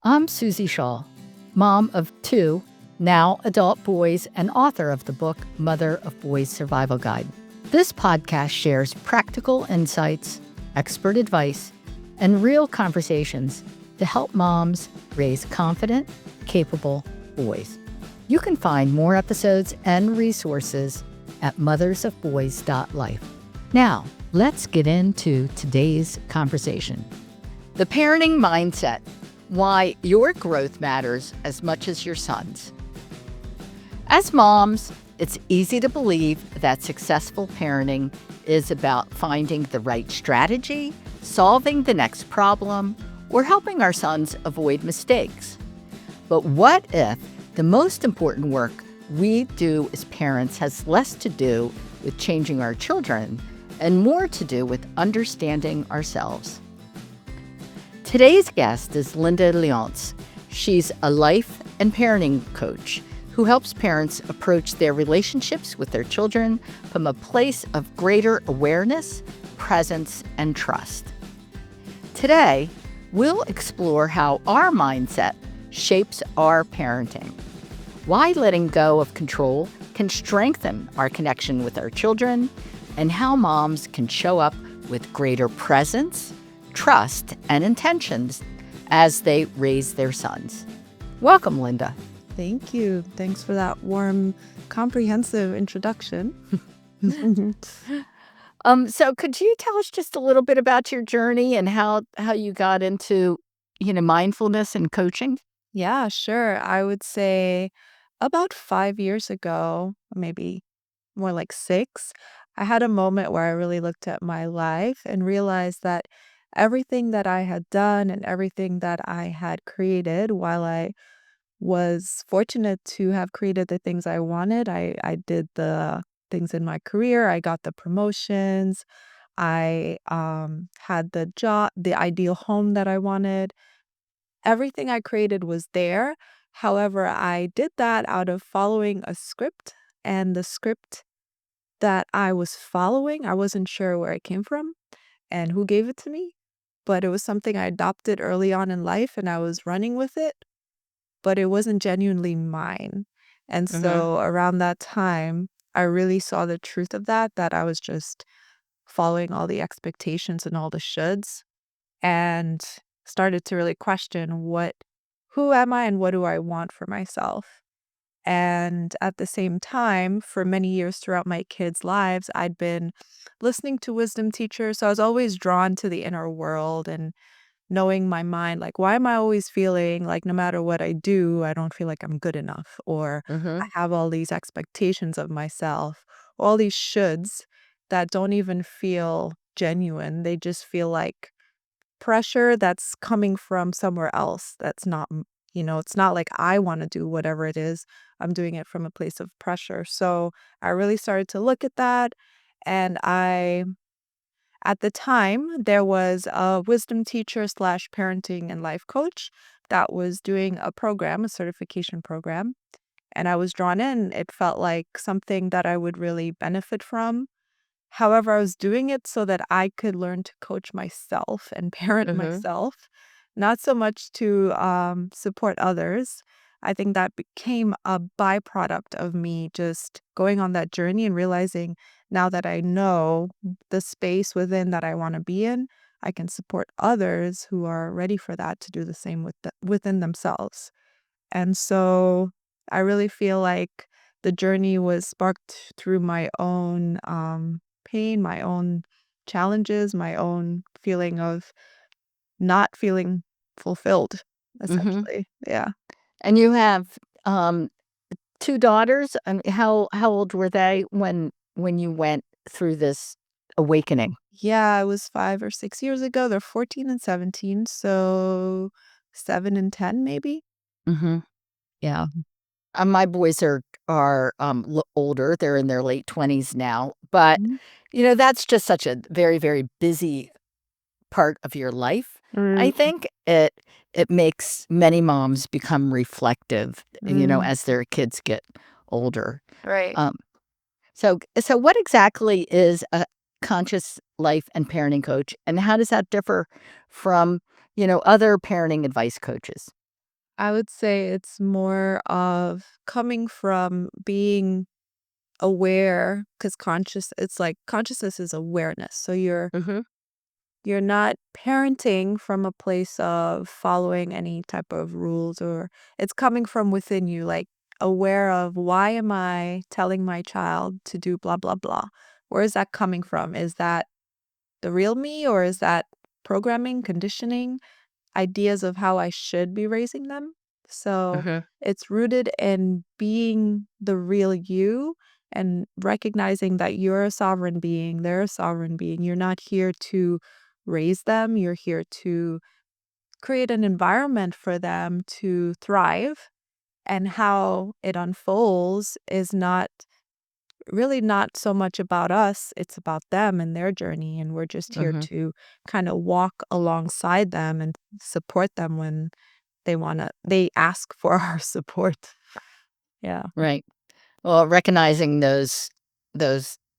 I'm Suzy Shaw, mom of two, now adult boys, and author of the book Mother of Boys Survival Guide. This podcast shares practical insights, expert advice, and real conversations to help moms raise confident, capable boys. You can find more episodes and resources at mothersofboys.life. Now, let's get into today's conversation. The parenting mindset. Why your growth matters as much as your son's. As moms, it's easy to believe that successful parenting is about finding the right strategy, solving the next problem, or helping our sons avoid mistakes. But what if the most important work we do as parents has less to do with changing our children and more to do with understanding ourselves? Today's guest is Lynda Leonce. She's a life and parenting coach who helps parents approach their relationships with their children from a place of greater awareness, presence, and trust. Today, we'll explore how our mindset shapes our parenting, why letting go of control can strengthen our connection with our children, and how moms can show up with greater presence, trust, and intentions as they raise their sons. Welcome, Lynda. Thank you. Thanks for that warm, comprehensive introduction. So could you tell us just a little bit about your journey and how you got into, mindfulness and coaching? Yeah, sure. I would say about 5 years ago, maybe more like 6, I had a moment where I really looked at my life and realized that everything that I had done and everything that I had created, while I was fortunate to have created the things I wanted, I did the things in my career, I got the promotions, I had the job, the ideal home that I wanted. Everything I created was there. However, I did that out of following a script, and the script that I was following, I wasn't sure where it came from and who gave it to me, but it was something I adopted early on in life and I was running with it, but it wasn't genuinely mine. And Mm-hmm. so around that time, I really saw the truth of that I was just following all the expectations and all the shoulds, and started to really question who am I and what do I want for myself? And at the same time, for many years throughout my kids' lives, I'd been listening to wisdom teachers. So I was always drawn to the inner world and knowing my mind, like, why am I always feeling like no matter what I do, I don't feel like I'm good enough? Or I Mm-hmm. have all these expectations of myself, all these shoulds that don't even feel genuine. They just feel like pressure that's coming from somewhere else that's not, it's not like I want to do whatever it is. I'm doing it from a place of pressure. So I really started to look at that. And at the time, there was a wisdom teacher slash parenting and life coach that was doing a program, a certification program. And I was drawn in. It felt like something that I would really benefit from. However, I was doing it so that I could learn to coach myself and parent Mm-hmm. myself, not so much to support others. I think that became a byproduct of me just going on that journey and realizing now that I know the space within that I want to be in, I can support others who are ready for that to do the same within themselves. And so I really feel like the journey was sparked through my own pain, my own challenges, my own feeling of not feeling fulfilled, Mm-hmm. essentially. Yeah. And you have two daughters. And how old were they when you went through this awakening? Yeah, it was 5 or 6 years ago. They're 14 and 17. So 7 and 10, maybe. Mm-hmm. Yeah. My boys are older. They're in their late 20s now, but Mhm. that's just such a very, very busy part of your life. I Mm, think it makes many moms become reflective, mm, as their kids get older. right. Um, so what exactly is a conscious life and parenting coach, and how does that differ from, other parenting advice coaches? I would say it's more of coming from being aware, because it's like consciousness is awareness. So Hmm. you're not parenting from a place of following any type of rules, or it's coming from within you, like aware of, why am I telling my child to do blah, blah, blah? Where is that coming from? Is that the real me, or is that programming, conditioning, ideas of how I should be raising them? So Hmm. it's rooted in being the real you and recognizing that you're a sovereign being, they're a sovereign being. You're not here to raise them, you're here to create an environment for them to thrive. And how it unfolds is not so much about us, it's about them and their journey, and we're just here Hmm. to kinda walk alongside them and support them when they ask for our support. Yeah. Right. Well, recognizing those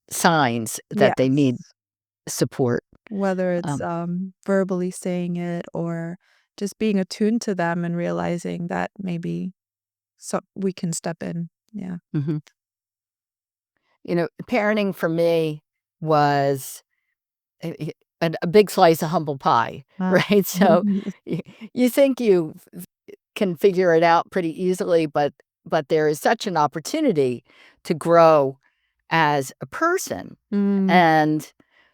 signs that they need Yes. support. Whether it's, Um, verbally saying it or just being attuned to them and realizing that maybe we can step in. Yeah. mhm. Parenting for me was a big slice of humble pie, Ah. right? So you, you think you can figure it out pretty easily, but there is such an opportunity to grow as a person. Mm, And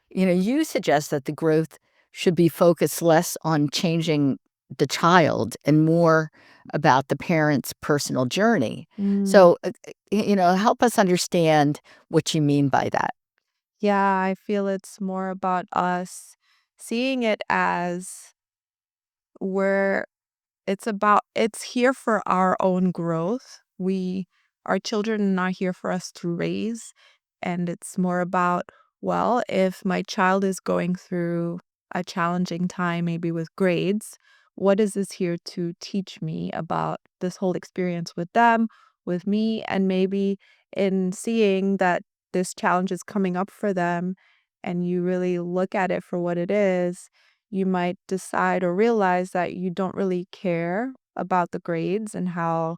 you suggest that the growth should be focused less on changing the child and more about the parent's personal journey. mm. So, help us understand what you mean by that. Yeah, I feel it's more about us seeing it as we're it's here for our own growth. Our children are not here for us to raise, and it's more about, well, if my child is going through a challenging time, maybe with grades, what is this here to teach me about this whole experience with them, with me, and maybe in seeing that this challenge is coming up for them and you really look at it for what it is, you might decide or realize that you don't really care about the grades and how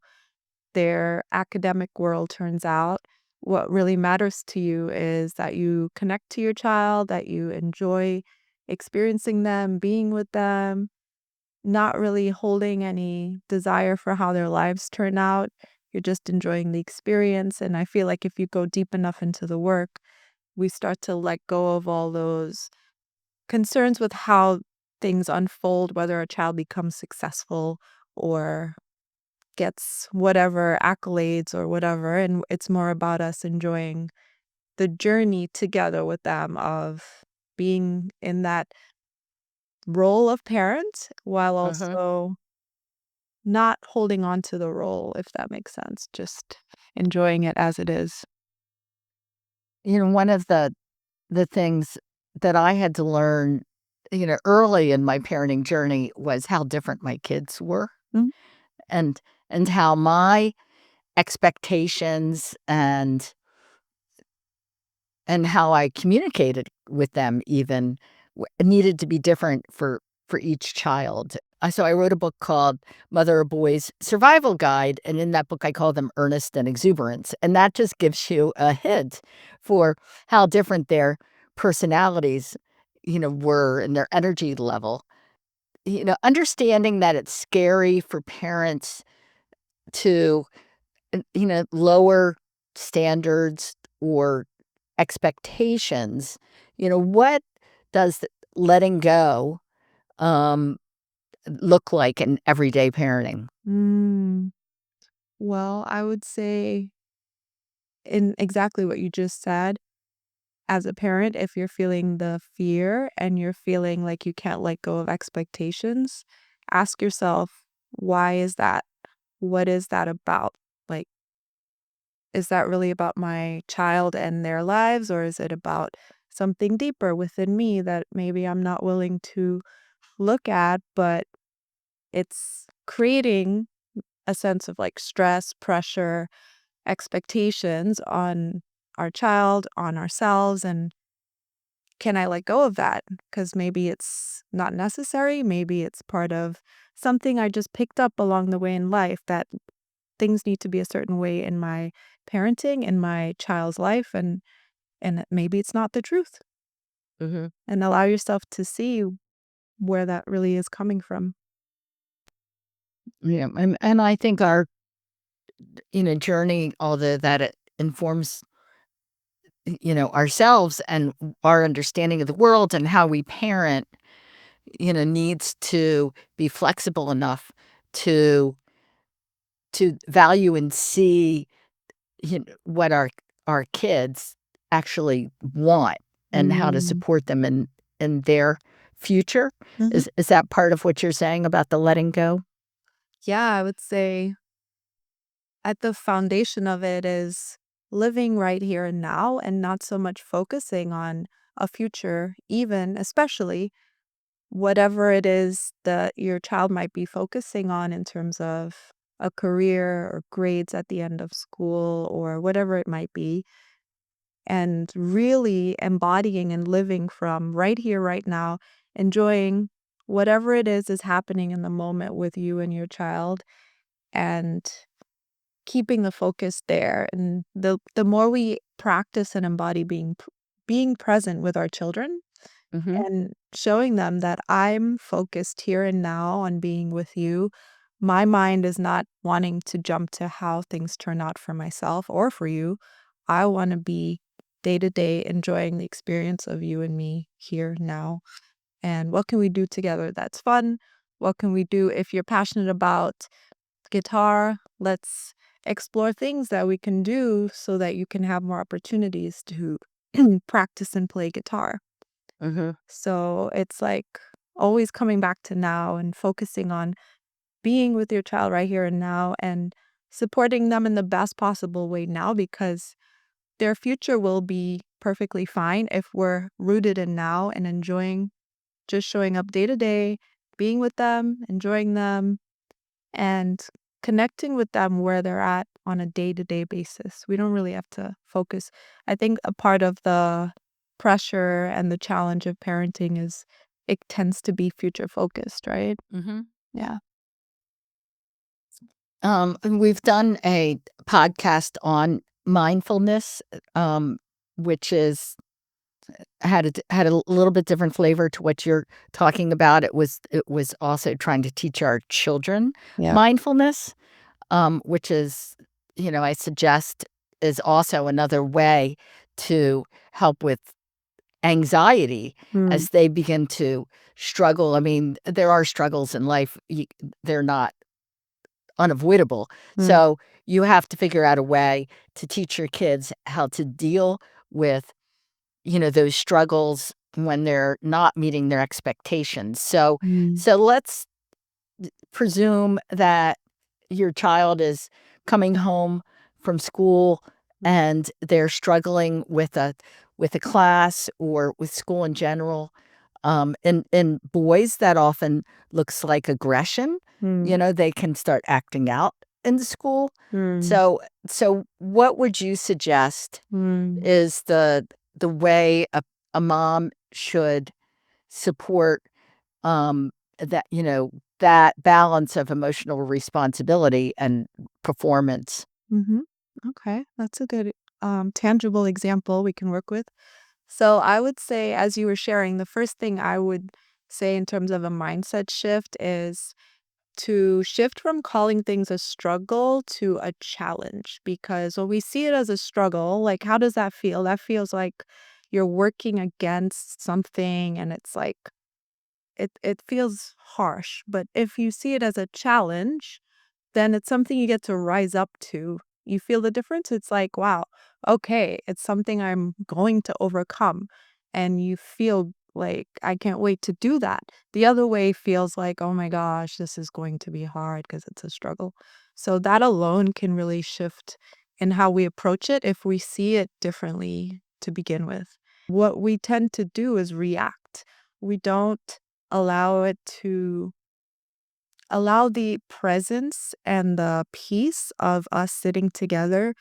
their academic world turns out. What really matters to you is that you connect to your child, that you enjoy experiencing them, being with them, not really holding any desire for how their lives turn out. You're just enjoying the experience. And I feel like if you go deep enough into the work, we start to let go of all those concerns with how things unfold, whether a child becomes successful or gets whatever accolades or whatever, and it's more about us enjoying the journey together with them of being in that role of parent while Mhm. also not holding on to the role, if that makes sense, just enjoying it as it is. One of the things that I had to learn, early in my parenting journey was how different my kids were Mm, and how my expectations and how I communicated with them even needed to be different for each child. So I wrote a book called Mother of Boys Survival Guide, and in that book I call them Earnest and Exuberance, and that just gives you a hint for how different their personalities, were and their energy level. Understanding that it's scary for parents to lower standards or expectations, what does letting go, um, look like in everyday parenting? mm. Well, I would say in exactly what you just said, as a parent, if you're feeling the fear and you're feeling like you can't let go of expectations, ask yourself, why is that? What is that about? Like, is that really about my child and their lives, or is it about something deeper within me that maybe I'm not willing to look at, but it's creating a sense of like stress, pressure, expectations on our child, on ourselves, and can I let go of that? Because maybe it's not necessary, maybe it's part of something I just picked up along the way in life, that things need to be a certain way in my parenting, in my child's life, and maybe it's not the truth. Hmm. And allow yourself to see where that really is coming from. Yeah, and I think our journey, although that it informs ourselves and our understanding of the world and how we parent, needs to be flexible enough to value and see what our kids actually want and how to Mm. support them in their future. Mhm. Is that part of what you're saying about the letting go? Yeah, I would say at the foundation of it is living right here and now and not so much focusing on a future, even especially whatever it is that your child might be focusing on in terms of a career or grades at the end of school or whatever it might be, and really embodying and living from right here, right now, enjoying whatever it is happening in the moment with you and your child, and keeping the focus there. And the more we practice and embody being present with our children Mhm. and showing them that I'm focused here and now on being with you. My mind is not wanting to jump to how things turn out for myself or for you. I want to be day to day enjoying the experience of you and me here now. And what can we do together that's fun? What can we do if you're passionate about guitar? Let's explore things that we can do so that you can have more opportunities to practice and play guitar. Mhm. So it's like always coming back to now and focusing on being with your child right here and now and supporting them in the best possible way now, because their future will be perfectly fine if we're rooted in now and enjoying just showing up day to day, being with them, enjoying them, and connecting with them where they're at on a day-to-day basis. We don't really have to focus. I think a part of the pressure and the challenge of parenting is it tends to be future focused, right? Mhm. Yeah. And we've done a podcast on mindfulness, which is had a little bit different flavor to what you're talking about. It was also trying to teach our children Yeah. mindfulness, which is, I suggest is also another way to help with anxiety Mm, as they begin to struggle. I mean, there are struggles in life. They're not unavoidable. mm, So you have to figure out a way to teach your kids how to deal with, those struggles when they're not meeting their expectations. So mm, so let's presume that your child is coming home from school mm, and they're struggling with a class or with school in general. In boys, that often looks like aggression. mm, They can start acting out in the school. mm, So what would you suggest mm, is the way a mom should support that that balance of emotional responsibility and performance? mhm. Okay, that's a good, tangible example we can work with. So I would say, as you were sharing, the first thing I would say in terms of a mindset shift is to shift from calling things a struggle to a challenge. Because when we see it as a struggle, like, how does that feel? That feels like you're working against something and it's like it feels harsh. But if you see it as a challenge, then it's something you get to rise up to. You feel the difference? It's like, wow, okay, it's something I'm going to overcome. And you feel like, I can't wait to do that. The other way feels like, oh my gosh, this is going to be hard because it's a struggle. So that alone can really shift in how we approach it if we see it differently to begin with. What we tend to do is react. We don't allow it to allow the presence and the peace of us sitting together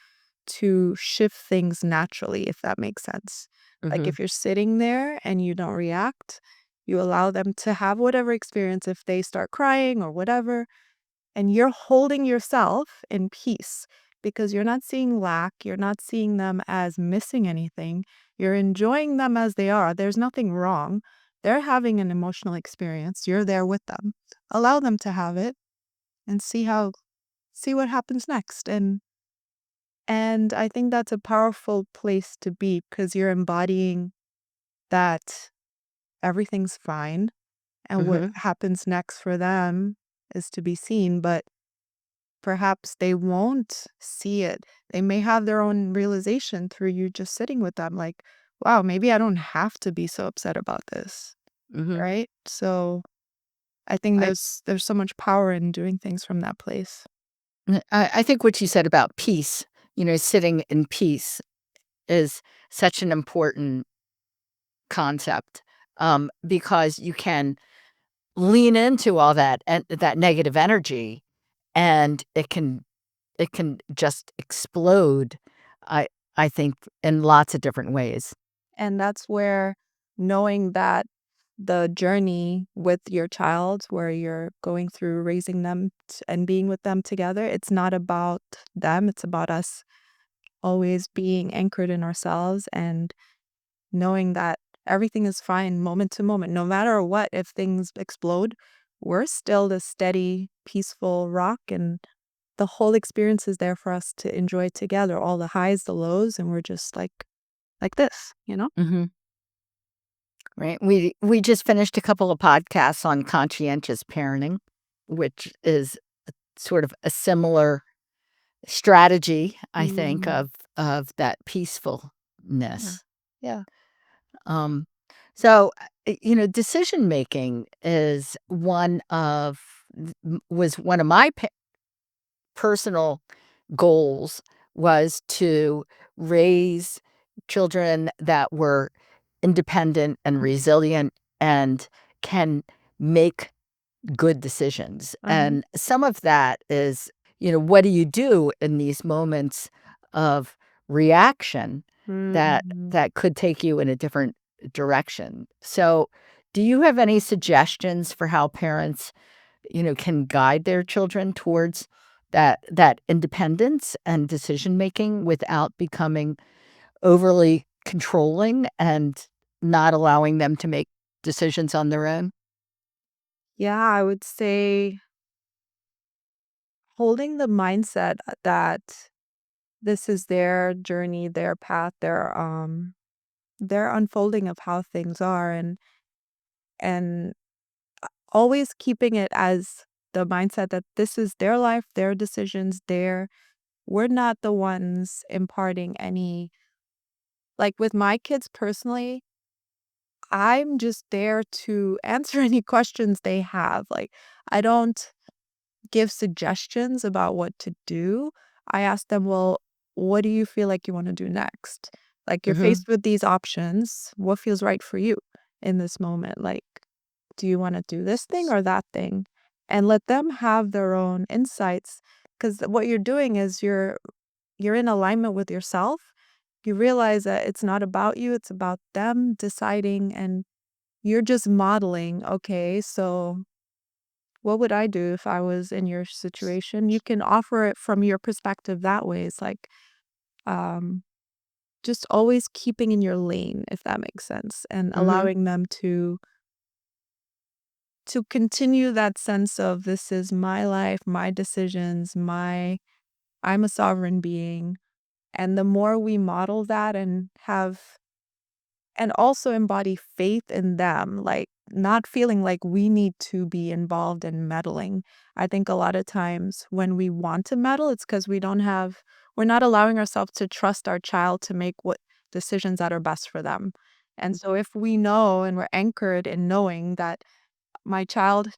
to shift things naturally, if that makes sense. Like Mhm. if you're sitting there and you don't react, You allow them to have whatever experience if they start crying or whatever, and you're holding yourself in peace because you're not seeing lack, you're not seeing them as missing anything. You're enjoying them as they are. There's nothing wrong. They're having an emotional experience. You're there with them. Allow them to have it and see what happens next. And I think that's a powerful place to be because you're embodying that everything's fine and what Hmm. happens next for them is to be seen, but perhaps they won't see it. They may have their own realization through you just sitting with them like, wow, maybe I don't have to be so upset about this, Hmm. right? So I think I, there's so much power in doing things from that place. I think what you said about peace, sitting in peace is such an important concept, because you can lean into all that and that negative energy, and it can just explode. I I think in lots of different ways. And that's where knowing that the journey with your child, where you're going through raising them and being with them together, it's not about them, it's about us always being anchored in ourselves and knowing that everything is fine moment to moment. No matter what, if things explode, we're still the steady, peaceful rock, and the whole experience is there for us to enjoy together, all the highs, the lows, and we're just like this, you know? Mhm. Right? We just finished a couple of podcasts on conscientious parenting, which is sort of a similar strategy, I think, Mm, of that yeah. peacefulness. Yeah. Um, so, decision making is was one of my personal goals, was to raise children that were independent and resilient and can make good decisions. Uh-huh. And some of that is, what do you do in these moments of reaction that Mhm. that could take you in a different direction? So, do you have any suggestions for how parents, can guide their children towards that independence and decision making without becoming overly controlling and not allowing them to make decisions on their own? Yeah, I would say holding the mindset that this is their journey, their path, their unfolding of how things are, and always keeping it as the mindset that this is their life, their decisions, we're not the ones imparting any, like with my kids personally, I'm just there to answer any questions they have. Like, I don't give suggestions about what to do. I ask them, well, what do you feel like you want to do next? Like, you're Mhm. faced with these options. What feels right for you in this moment? Like, do you want to do this thing or that thing? And let them have their own insights. Because what you're doing is you're in alignment with yourself. You realize that it's not about you, it's about them deciding, and you're just modeling, okay, so what would I do if I was in your situation? You can offer it from your perspective that way. It's like, um, just always keeping in your lane, if that makes sense, and Mhm. allowing them to continue that sense of this is my life, my decisions, my I'm a sovereign being. And the more we model that and also embody faith in them, like, not feeling like we need to be involved in meddling. I think a lot of times when we want to meddle, it's because we're not allowing ourselves to trust our child to make what decisions that are best for them. And so if we know and we're anchored in knowing that my child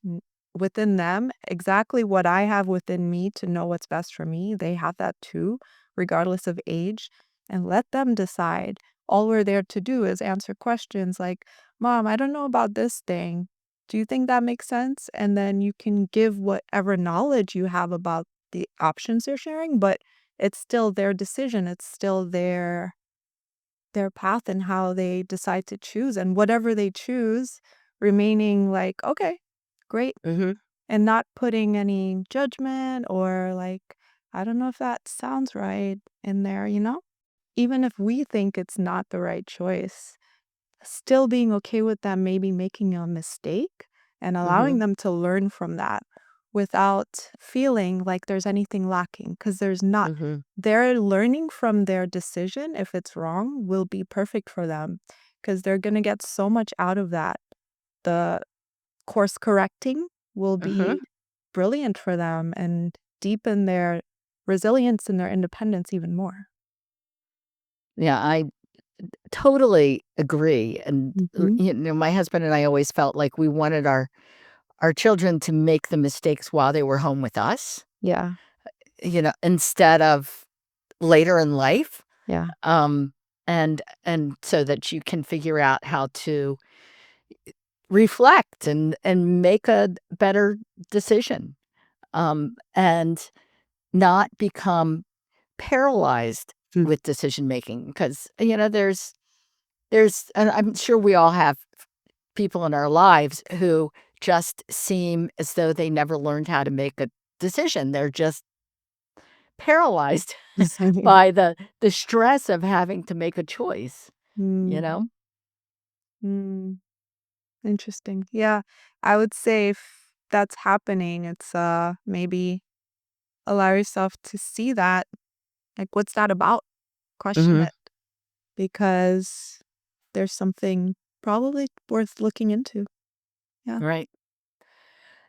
within them exactly what I have within me to know what's best for me. They have that too, regardless of age, and let them decide. All we're there to do is answer questions like, Mom, I don't know about this thing. Do you think that makes sense? And then you can give whatever knowledge you have about the options they're sharing, but it's still their decision. It's still their path and how they decide to choose. And whatever they choose, remaining like, okay, great, Mm-hmm. and not putting any judgment or like, I don't know if that sounds right in there, you know? Even if we think it's not the right choice, still being okay with them maybe making a mistake and Mm-hmm. allowing them to learn from that without feeling like there's anything lacking, because there's not. Mm-hmm. They're learning from their decision. If it's wrong, will be perfect for them because they're going to get so much out of that. The course correcting will Mm-hmm. be brilliant for them and deepen their resilience and their independence even more. Yeah, I totally agree. And Hmm. my husband and I always felt like we wanted our children to make the mistakes while they were home with us, Yeah. instead of later in life. Yeah. Um, and so that you can figure out how to reflect and make a better decision, and not become paralyzed Mm. with decision making because there's and I'm sure we all have people in our lives who just seem as though they never learned how to make a decision. They're just paralyzed by the stress of having to make a choice, you Mm, know? mm, interesting. Yeah, I would say if that's happening, it's maybe allow yourself to see that. Like, what's that about? Question Mhm. it because there's something probably worth looking into. Yeah. Right.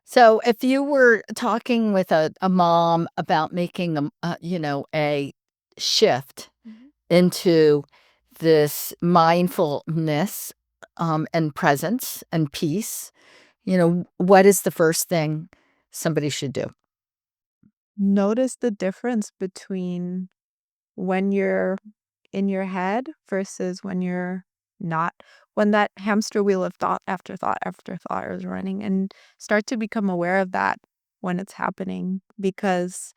So if you were talking with a mom about making a shift Mhm. into this mindfulness, and presence and peace, what is the first thing somebody should do? Notice the difference between when you're in your head versus when you're not. When that hamster wheel of thought after thought after thought is running, and start to become aware of that when it's happening because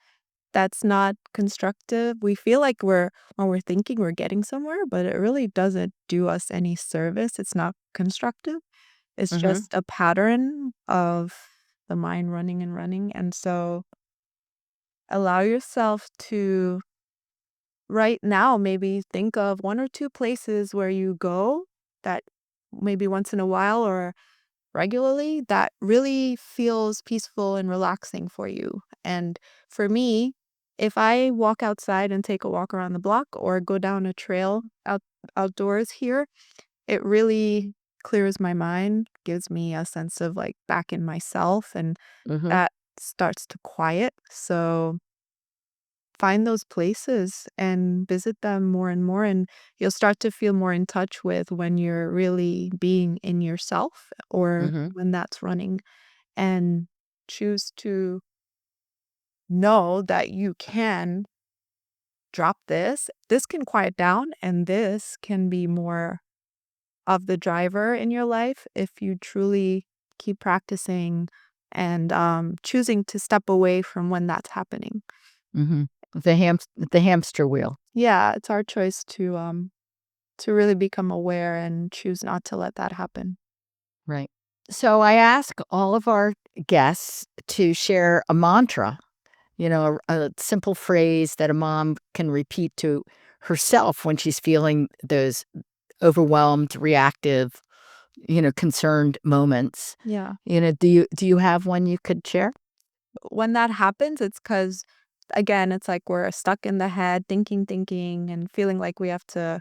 that's not constructive. We feel like when we're thinking we're getting somewhere, but it really doesn't do us any service. It's not constructive. It's Mhm. just a pattern of the mind running and running. And so allow yourself to right now maybe think of one or two places where you go that maybe once in a while or regularly that really feels peaceful and relaxing for you. And for me, if I walk outside and take a walk around the block or go down a trail outdoors here, it really clears my mind, gives me a sense of like back in myself, and Mhm. that starts to quiet. So find those places and visit them more and more, and you'll start to feel more in touch with when you're really being in yourself or Mhm. when that's running, and choose to know that you can drop this. This can quiet down, and this can be more of the driver in your life if you truly keep practicing and choosing to step away from when that's happening. Mhm. The hamster wheel. Yeah, it's our choice to really become aware and choose not to let that happen. Right. So I ask all of our guests to share a mantra, a simple phrase that a mom can repeat to herself when she's feeling those overwhelmed, reactive, concerned moments. Yeah. Do you have one you could share? When that happens, it's because, again, it's like we're stuck in the head, thinking, and feeling like we have to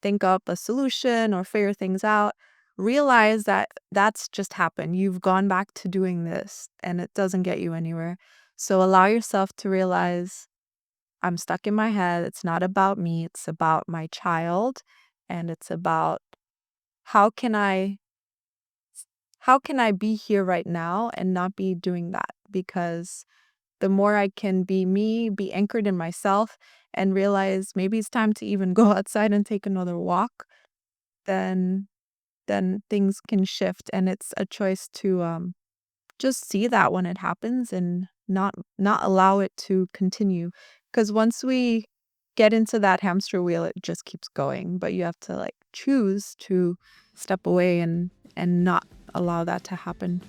think up a solution or figure things out. Realize that that's just happened. You've gone back to doing this and it doesn't get you anywhere. So allow yourself to realize I'm stuck in my head. It's not about me, it's about my child. And it's about how can I how can I be here right now and not be doing that? Because the more I can be me, be anchored in myself, and realize maybe it's time to even go outside and take another walk, then things can shift. And it's a choice to just see that when it happens and not allow it to continue. Because once we get into that hamster wheel, it just keeps going. But you have to like choose to step away and not allow that to happen.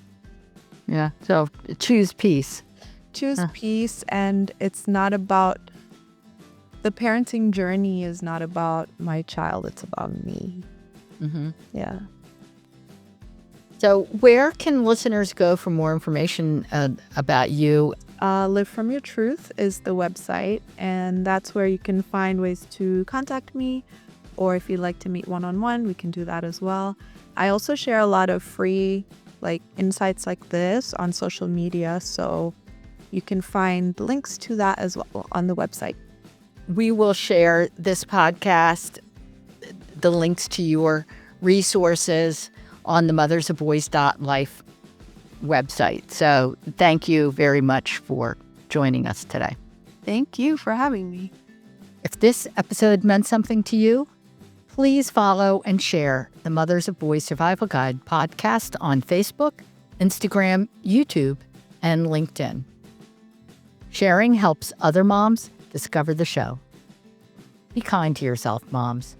Yeah. So choose peace. Choose peace, and it's not about the parenting journey is not about my child, it's about me. Mm-hmm. Yeah. So where can listeners go for more information about you? Live From Your Truth is the website, and that's where you can find ways to contact me, or if you'd like to meet one-on-one, we can do that as well. I also share a lot of free insights like this on social media, so you can find links to that as well on the website. We will share this podcast, the links to your resources on the mothersofboys.life website. So thank you very much for joining us today. Thank you for having me. If this episode meant something to you, please follow and share the Mothers of Boys Survival Guide podcast on Facebook, Instagram, YouTube, and LinkedIn. Sharing helps other moms discover the show. Be kind to yourself, moms.